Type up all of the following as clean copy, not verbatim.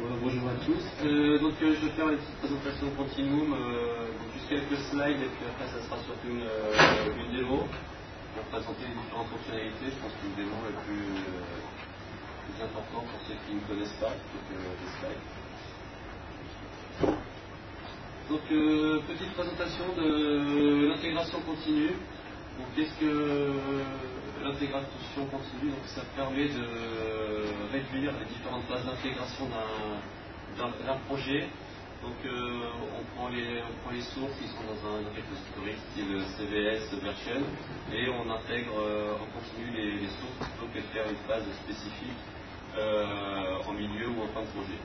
Bonjour à tous. Je vais faire une petite présentation de Continuum, juste quelques slides et puis après ça sera surtout une démo pour présenter les différentes fonctionnalités. Je pense qu'une démo est plus importante pour ceux qui ne connaissent pas plutôt que les slides. Petite présentation de l'intégration continue. Qu'est-ce que l'intégration continue? Ça permet de réduire les différentes phases d'intégration d'un projet. On prend les sources qui sont dans un repository style CVS version et on intègre en continu les sources plutôt que de faire une phase spécifique en milieu ou en fin de projet.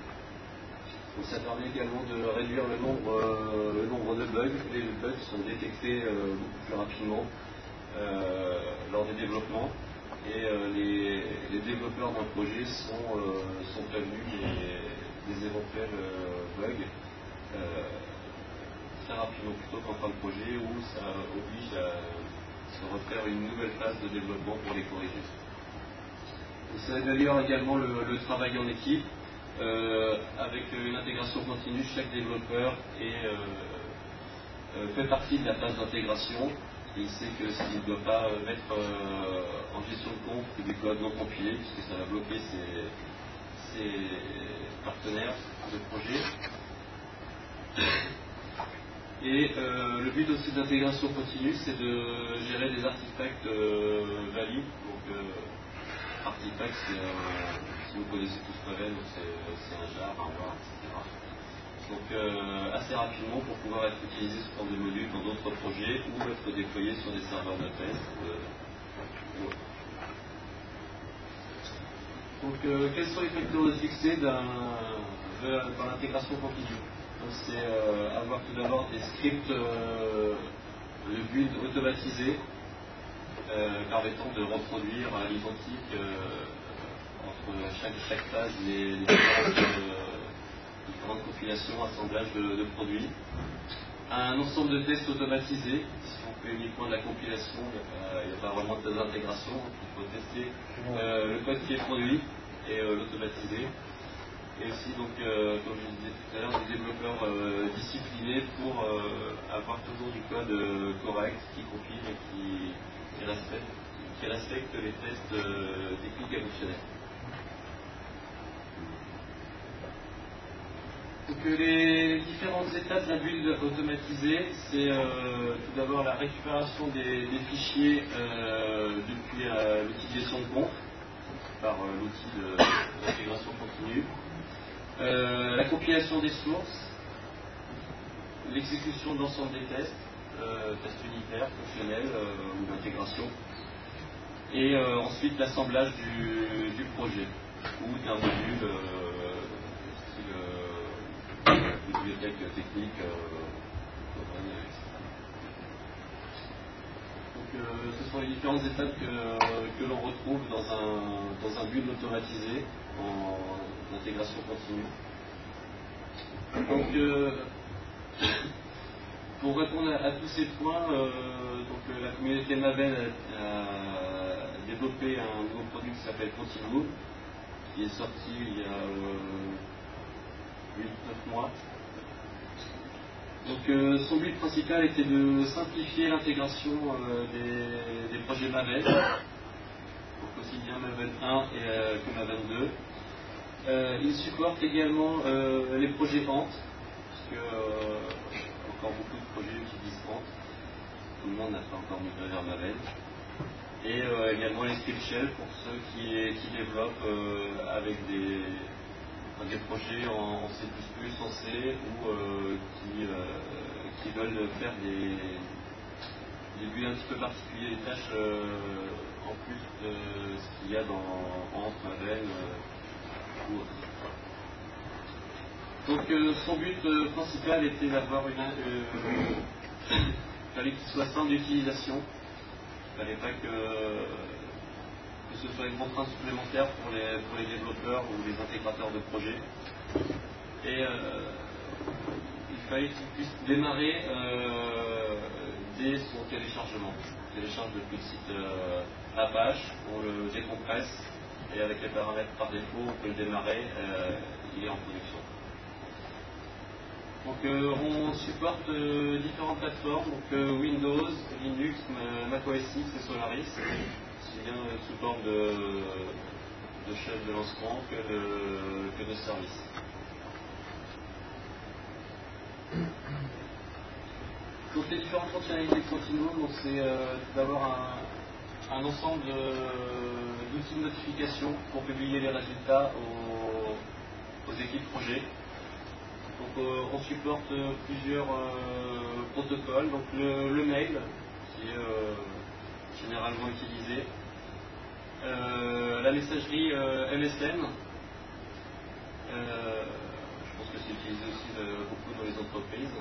Ça permet également de réduire le nombre de bugs. Les bugs sont détectés beaucoup plus rapidement lors des développements et les développeurs d'un projet sont prévenus des éventuels bugs très rapidement plutôt qu'en fin de projet où ça oblige à se refaire une nouvelle phase de développement pour les corriger. Ça améliore également le travail en équipe. Avec une intégration continue, chaque développeur fait partie de la phase d'intégration. Il sait que s'il ne doit pas mettre en gestion de compte du code non compilé, puisque ça va bloquer ses partenaires de projet. Et le but aussi de l'intégration continue, c'est de gérer des artefacts valides. Artefact, si vous connaissez tous Maven, c'est un jar, un war, etc. Assez rapidement pour pouvoir être utilisé sous forme de module dans d'autres projets ou être déployé sur des serveurs de test. Quels sont les facteurs de succès dans l'intégration continue? C'est avoir tout d'abord des scripts de build automatisés permettant de reproduire à l'identique entre chaque phase les différentes compilations, assemblages de produits. Un ensemble de tests automatisés. Si on fait uniquement de la compilation, il n'y a pas vraiment de intégration. Il faut tester le code qui est produit et l'automatiser. Et aussi, comme je disais tout à l'heure, des développeurs disciplinés pour avoir toujours du code correct, qui compile et qui respecte les tests techniques et fonctionnels. Les différentes étapes d'un build automatisé, c'est tout d'abord la récupération des fichiers depuis l'outil de gestion de compte par l'outil d'intégration continue, la compilation des sources, l'exécution de l'ensemble des tests, tests unitaires, fonctionnels ou d'intégration, et ensuite l'assemblage du projet ou d'un module bibliothèque technique. Ce sont les différentes étapes que l'on retrouve dans un build automatisé en intégration continue. Pour répondre à tous ces points, la communauté Maven a développé un nouveau produit qui s'appelle Continuum, qui est sorti il y a 8-9 mois. Son but principal était de simplifier l'intégration des projets Maven, donc aussi bien Maven 1 que Maven 2. Il supporte également les projets Ant, puisque encore beaucoup de projets utilisent Ant. Tout le monde n'a pas encore migré vers Maven. Et également les script shell pour ceux qui développent avec des projets en C++, en C, ou qui veulent faire des buts un petit peu particuliers, des tâches en plus de ce qu'il y a dans Ant, Maven ou autre. Son but principal était d'avoir il fallait qu'il soit simple d'utilisation. Il ne fallait pas que ce soit une contrainte supplémentaire pour les développeurs ou les intégrateurs de projets. Et il fallait qu'ils puissent démarrer dès son téléchargement. On télécharge depuis le site Apache, on le décompresse et avec les paramètres par défaut, on peut le démarrer, il est en production. Donc on supporte différentes plateformes, donc Windows, Linux, Mac OS X et Solaris, c'est bien sous forme de shell de lancement que de service. Donc les différentes fonctionnalités de Continuum, c'est d'avoir un ensemble d'outils de notification pour publier les résultats aux équipes projet. Donc on supporte plusieurs protocoles, donc le mail qui est généralement utilisé, la messagerie MSN, je pense que c'est utilisé aussi beaucoup dans les entreprises,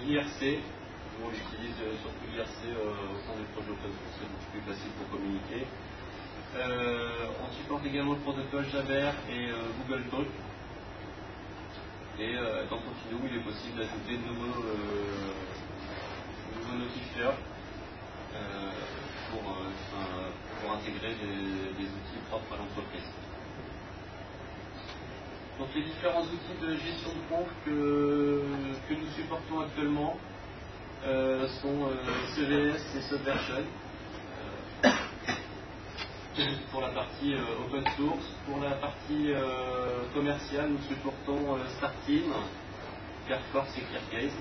l'IRC, on utilise surtout l'IRC au sein des projets open source, c'est beaucoup plus facile pour communiquer. On supporte également le protocole Jabber et Google Talk. Et dans Continuum, il est possible d'ajouter de nouveaux notifieurs pour intégrer des outils propres à l'entreprise. Donc les différents outils de gestion de conf que nous supportons actuellement sont CVS et Subversion pour la partie open source. Pour la partie commerciale, nous supportons Starteam, Clearforce et Clearcase.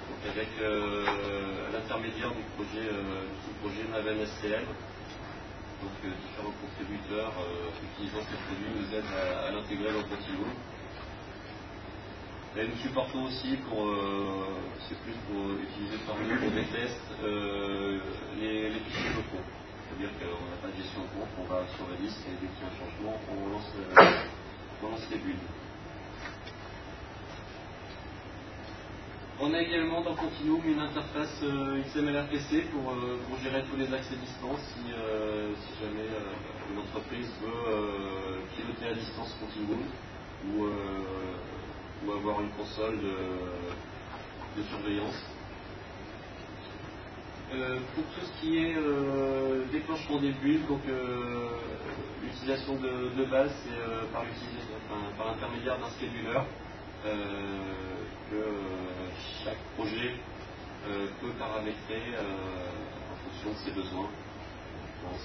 Donc avec l'intermédiaire du projet Maven SCM. Donc différents contributeurs utilisant ces produits nous aident à l'intégrer dans Continuum. Et nous supportons aussi c'est plus pour utiliser par nous pour des tests les fichiers locaux. C'est-à-dire qu'on n'a pas de gestion de compte, on va sur la liste et dès qu'il y a un changement, on lance les builds. On a également dans Continuum une interface XML-RPC pour gérer tous les accès distance si jamais une entreprise veut piloter à distance Continuum ou avoir une console de surveillance. Pour tout ce qui est déclenchement des builds, donc l'utilisation de base, c'est par l'intermédiaire d'un scheduler que chaque projet peut paramétrer en fonction de ses besoins.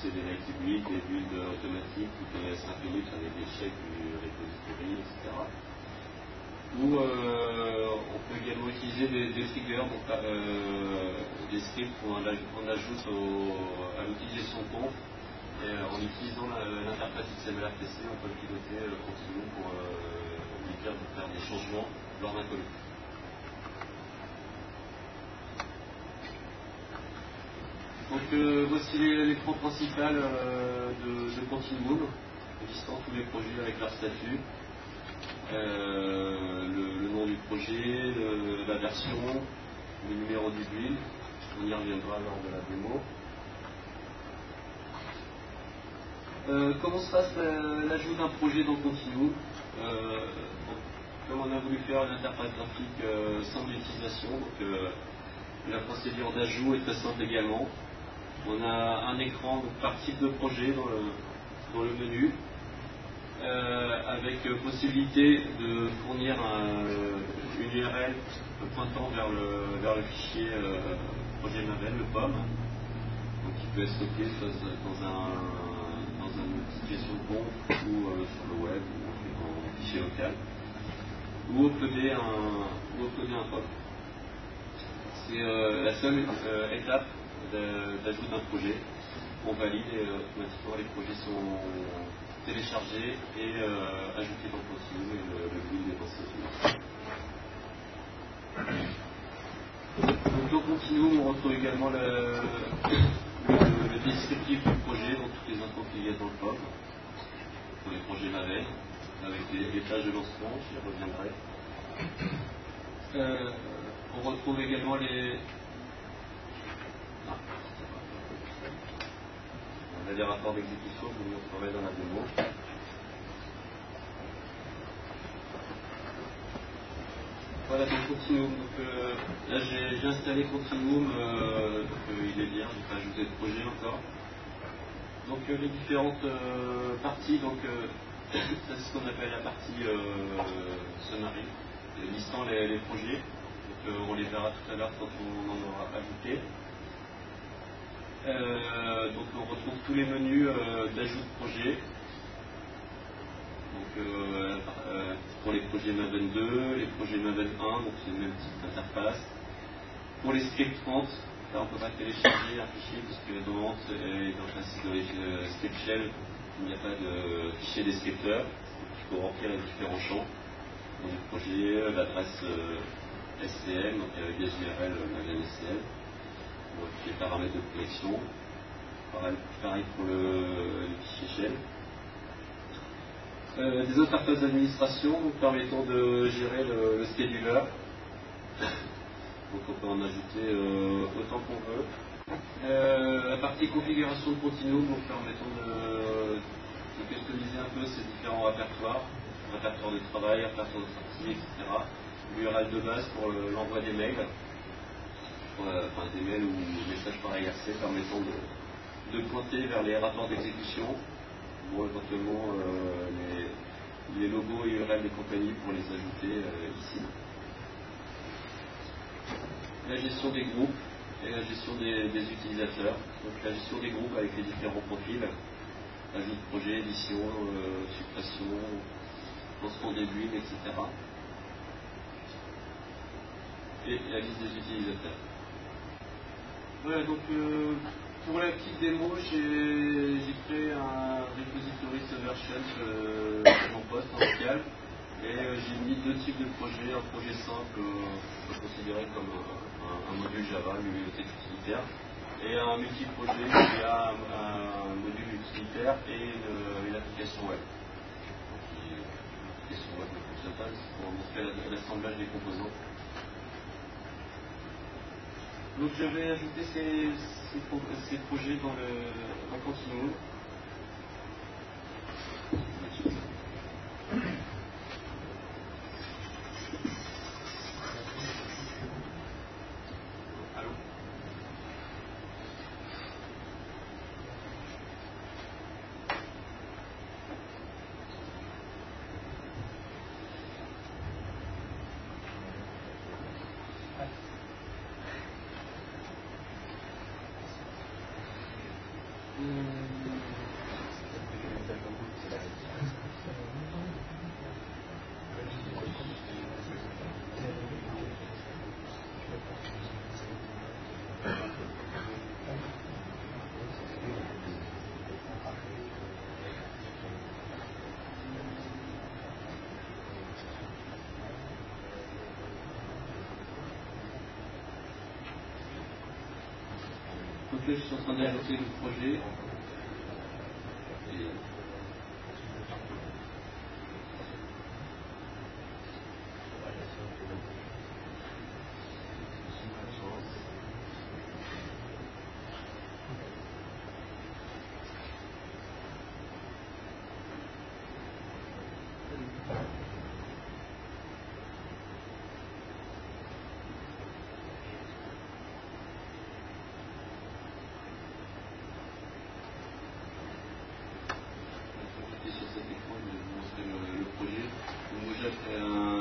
C'est des native builds, des builds automatiques, toutes les 5 minutes avec des checks du repository, etc. Ou on peut également utiliser des triggers, donc des scripts qu'on ajoute à l'utilisation de conf. Et en utilisant l'interface XML-RPC, on peut piloter Continuum pour lui dire de faire des changements lors d'un commit. Donc voici les trois principales de Continuum, listant tous les projets avec leur statut. Le nom du projet, la version, le numéro du build, on y reviendra lors de la démo. Comment se passe l'ajout d'un projet dans Continuum? Comme on a voulu faire une interface graphique sans utilisation, donc la procédure d'ajout est très simple également. On a un écran donc, par type de projet dans le menu. Avec possibilité de fournir une URL pointant vers le fichier projet Maven, le POM, donc qui peut être stocké soit dans une application de conf ou sur le web ou en fichier local, ou uploader un POM. C'est la seule étape d'ajout d'un projet. On valide et automatiquement les projets sont téléchargés et ajoutés dans Continuum et le build est lancé. Donc dans Continuum, on retrouve également le descriptif du projet, donc toutes les infos qu'il y a dans le POM pour les projets Maven, avec les tâches de lancement, j'y reviendrai. On retrouve également on a des rapports d'exécution que vous retrouverez dans la démo. Voilà, donc Continuum. Donc, là, j'ai installé Continuum, il est bien, je n'ai pas ajouté de projet encore. Donc les différentes parties, donc ça c'est ce qu'on appelle la partie summary, listant les projets. Donc, on les verra tout à l'heure quand on en aura ajouté. Donc on retrouve tous les menus d'ajout de projet. Donc pour les projets Maven 2, les projets Maven 1, donc c'est le même type d'interface. Pour les scripts Ant, là on ne peut pas télécharger un fichier parce que dans Ant et dans les script shell, il n'y a pas de fichier descripteur. Il faut remplir les différents champs dans le projet, l'adresse SCM, donc avec des URL Maven SCM, donc les paramètres de connexion. Pareil pour le fichier shell. Des interfaces d'administration permettant de gérer le scheduler. Donc on peut en ajouter autant qu'on veut. La partie configuration de Continuum, donc permettant de customiser un peu ces différents répertoires de travail, répertoire de sortie, etc. L'URL de base pour l'envoi des mails, des mails ou messages par IRC permettant de pointer vers les rapports d'exécution. Bon, éventuellement les logos et URL des compagnies pour les ajouter ici. La gestion des groupes et la gestion des utilisateurs. Donc la gestion des groupes avec les différents profils, ajout de projet, édition, suppression, lancement des builds, etc. Et la liste des utilisateurs. Voilà, donc pour la petite démo, j'ai créé un repository Subversion sur mon poste en local. Et j'ai mis deux types de projets. Un projet simple, on peut considérer comme un module Java, une bibliothèque utilitaire, et un multi-projet qui a un module utilitaire et une application web. L'application web ne fonctionne pas, c'est pour montrer l'assemblage des composants. Donc je vais ajouter ces projets dans Continuum. Donc là, je suis en train d'ajouter le projet.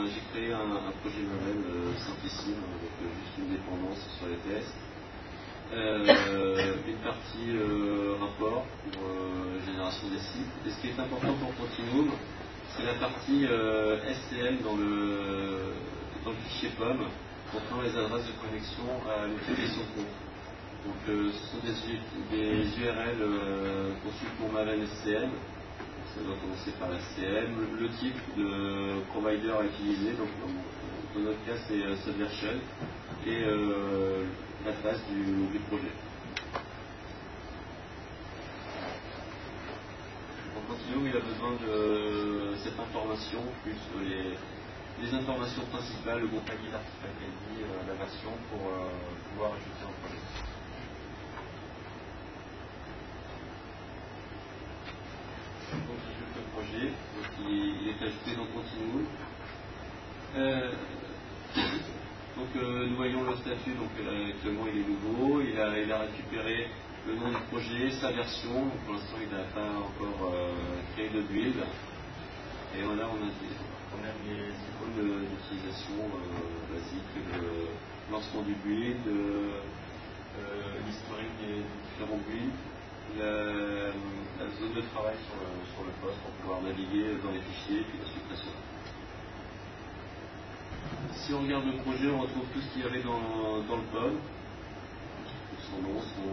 J'ai créé un projet Maven simplissime avec juste une dépendance sur les tests, une partie rapport pour génération des sites. Et ce qui est important pour Continuum, c'est la partie SCM dans le fichier POM contenant les adresses de connexion à l'utilisation de compte. Donc ce sont des URL conçues pour Maven SCM. Ça doit commencer par la SCM, le type de provider à utiliser, donc dans notre cas c'est Subversion, et l'adresse du projet. En Continuum, il a besoin de cette information, plus les informations principales, le groupe ID, l'article ID, la version, pour pouvoir ajouter un projet. Donc j'ajoute le projet, donc il est ajouté dans Continuum. Donc nous voyons le statut, donc actuellement il est nouveau, il a récupéré le nom du projet, sa version. Donc, pour l'instant, il n'a pas encore créé de build. Et voilà, on a les icônes d'utilisation basiques, le lancement du build, l'historique des différents builds, la zone de travail sur le poste pour pouvoir naviguer dans les fichiers et puis la suppression. Si on regarde le projet, on retrouve tout ce qu'il y avait dans le pod. Son nom, son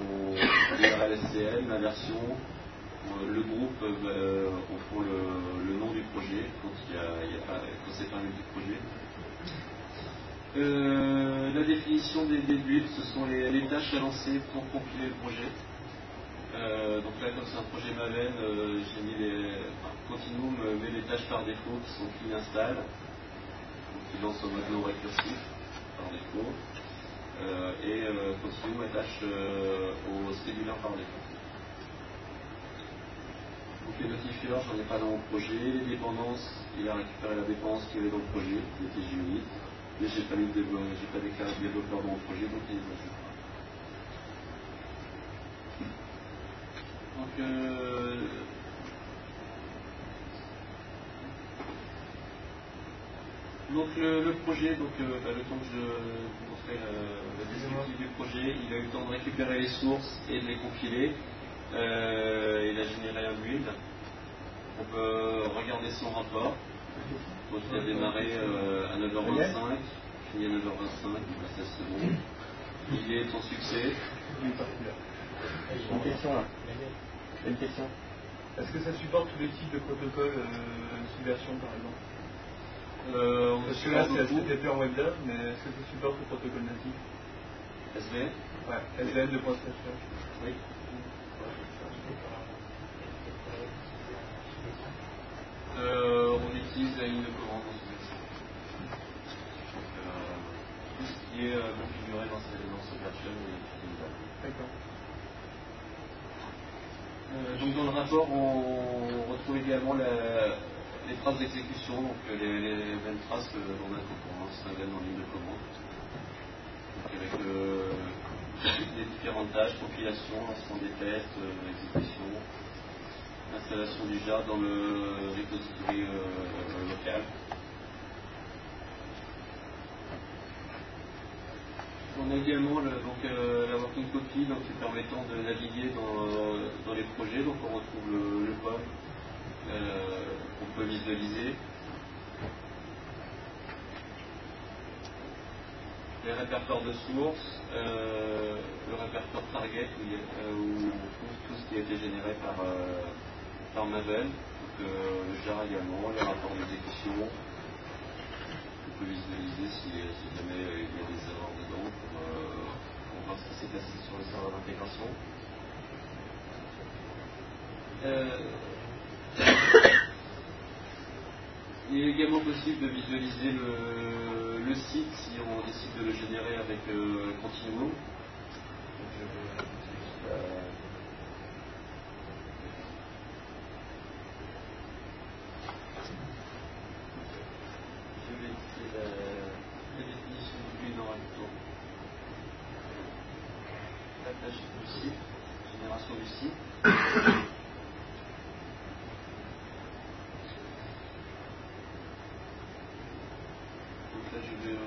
URL SCL, la version, le groupe au fond le nom du projet quand c'est pas un multi-projet. La définition des builds, ce sont les tâches à lancer pour compiler le projet. Donc là, comme c'est un projet Maven, j'ai mis Continuum met les tâches par défaut qui sont clean install, donc il lance en mode non récursif par défaut, et Continuum attache au scheduler par défaut. Donc les notifieurs, j'en ai pas dans mon projet. Les dépendances, il a récupéré la dépendance qu'il y avait dans le projet, qui était G8, mais j'ai pas déclaré de développeur dans mon projet, donc il ne joue pas. Donc le projet, le temps que je vous montrais le descriptif du projet, il a eu le temps de récupérer les sources et de les compiler. Il a généré un build. On peut regarder son rapport. Donc il a démarré à 9h25, fini à 9h25, il passe 16 secondes. Il est en succès. Une question là. Une question. Est-ce que ça supporte tous les types de protocoles sous version par exemple? Parce que là c'est HTTP en web dev, mais est-ce que ça supporte le protocole natif? SVN? Ouais, SVN 2.7. Oui. On utilise la ligne de commande dans ce version. Donc tout ce qui est configuré dans ce version est utilisable. D'accord. Donc dans le rapport, on retrouve également les traces d'exécution, donc les mêmes traces que l'on a quand on s'invente en ligne de commande. Donc avec les différentes tâches, compilation, lancement des tests, exécution, installation du jar dans le repository local. On a également la working copy permettant de naviguer dans les projets. Donc on retrouve le POM qu'on peut visualiser. Les répertoires de sources, le répertoire target où on trouve tout ce qui a été généré par Maven. Donc le jar également, les rapports d'exécution. On peut visualiser si jamais il y a des erreurs dedans pour voir ce qui s'est passé sur le serveur d'intégration. Il est également possible de visualiser le site si on décide de le générer avec Continuum. Génération du site. Donc là je vais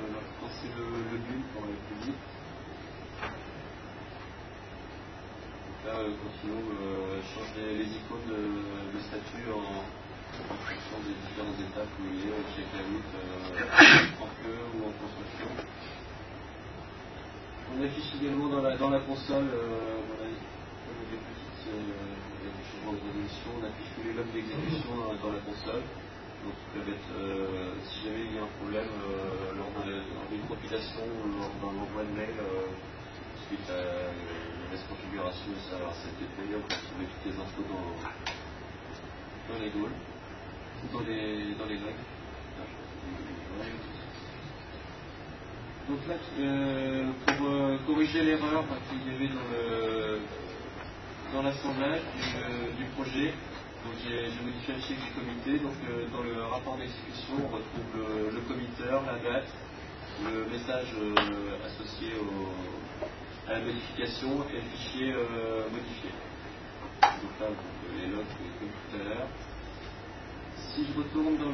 lancer le build pour aller plus vite. Donc là Continuum change les icônes de statut en fonction des différentes étapes où il est, check la en queue ou en construction. On affiche également dans la console des petites changements de résolution, on affiche tous les logs d'exécution dans la console. Donc ils peuvent être, si jamais il y a un problème lors d'une compilation ou lors d'un envoi de mail suite à une mauvaise configuration du serveur HTTP, on peut trouver toutes les infos dans les goals, dans les logs. Donc là, pour corriger l'erreur qu'il y avait dans l'assemblage du projet, donc j'ai modifié le check du comité. Donc dans le rapport d'exécution, on retrouve le committeur, la date, le message associé à la modification et le fichier modifié. Donc là, les logs comme tout à l'heure. Si je retourne dans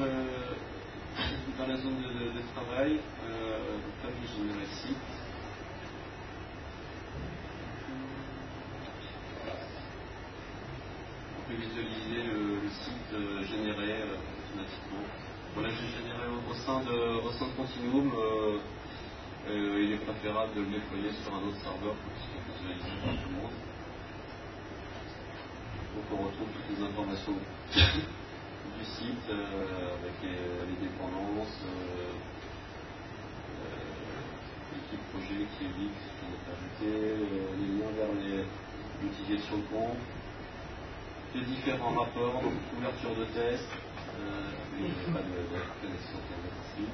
la zone de travail, donc là, je génère le site. On peut visualiser le site généré automatiquement. Bon, là, j'ai généré au sein de Continuum. Il est préférable de le déployer sur un autre serveur pour qu'il soit visualisé par tout le monde. Donc on retrouve toutes les informations du site avec les dépendances, l'équipe projet qui est libre, qui est ajouté, les liens vers l'utilisation de compte, les différents rapports, donc couverture de test, mais il n'y a pas de connexion internet ici.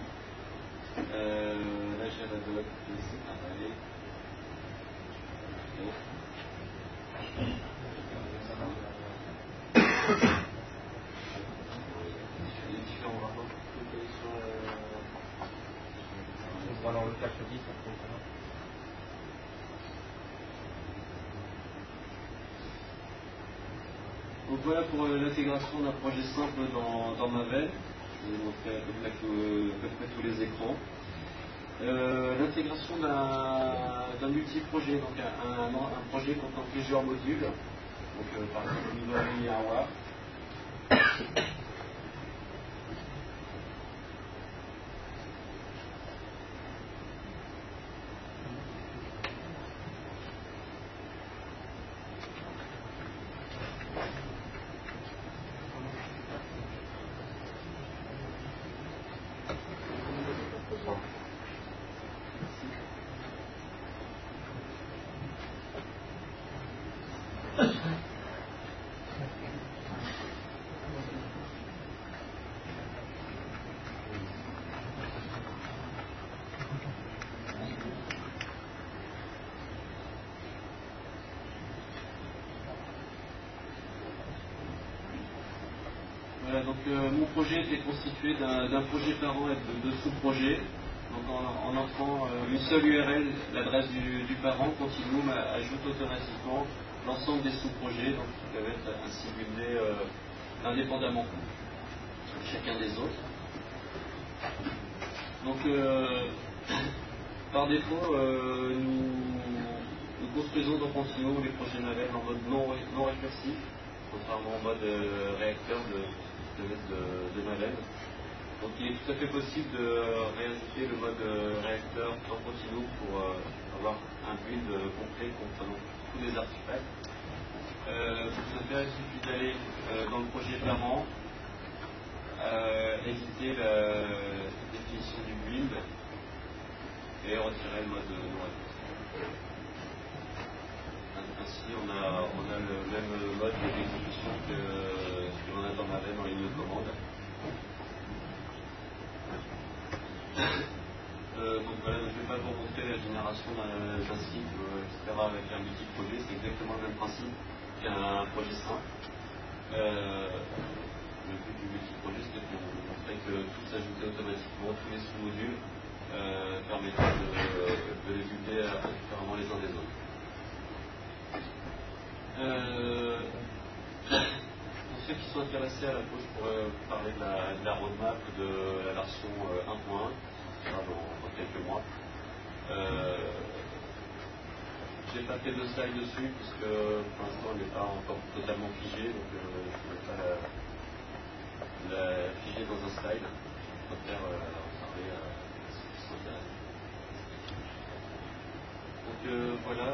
La Javadoc, c'est pareil. Les différents rapports sur dans le 4.10, donc voilà pour l'intégration d'un projet simple dans Maven. Je vais vous montrer à peu près tous les écrans. L'intégration d'un multi-projet, donc un projet contenant plusieurs modules. Donc par exemple, nous avons mis un WAR. Voilà, donc mon projet était constitué d'un projet parent et de deux sous-projets. Donc en entrant une seule URL, l'adresse du parent, Continuum ajoute automatiquement l'ensemble des sous-projets, donc qui peuvent être ainsi buildés indépendamment chacun des autres. Donc par défaut, nous construisons dans Continuum les projets Maven en mode non récursif, contrairement au mode réacteur de Maven. Donc il est tout à fait possible de réajouter le mode réacteur dans Continuum pour avoir un build complet comprenant tous les artefacts. Pour ce faire, il suffit d'aller dans le projet parent, éditer la définition du build et retirer le mode non récursif. Ainsi, on a le même mode d'exécution que ce que l'on a dans Maven en ligne de commande. Donc voilà, je ne vais pas vous montrer la génération d'un site, etc. avec un multi-projet, c'est exactement le même principe qu'un projet simple. Le but du multi-projet, c'était pour vous montrer que tout s'ajoutait automatiquement, tous les sous-modules permettant de les builder différemment les uns des autres. Pour ceux qui sont intéressés à la pause, je pourrais parler de la roadmap de la version 1.1. Dans quelques mois. J'ai pas fait de slide dessus puisque pour l'instant elle n'est pas encore totalement figée, donc je ne peux pas la figer dans un slide. Je préfère en parler à ceux qui sont intéressés. Donc voilà.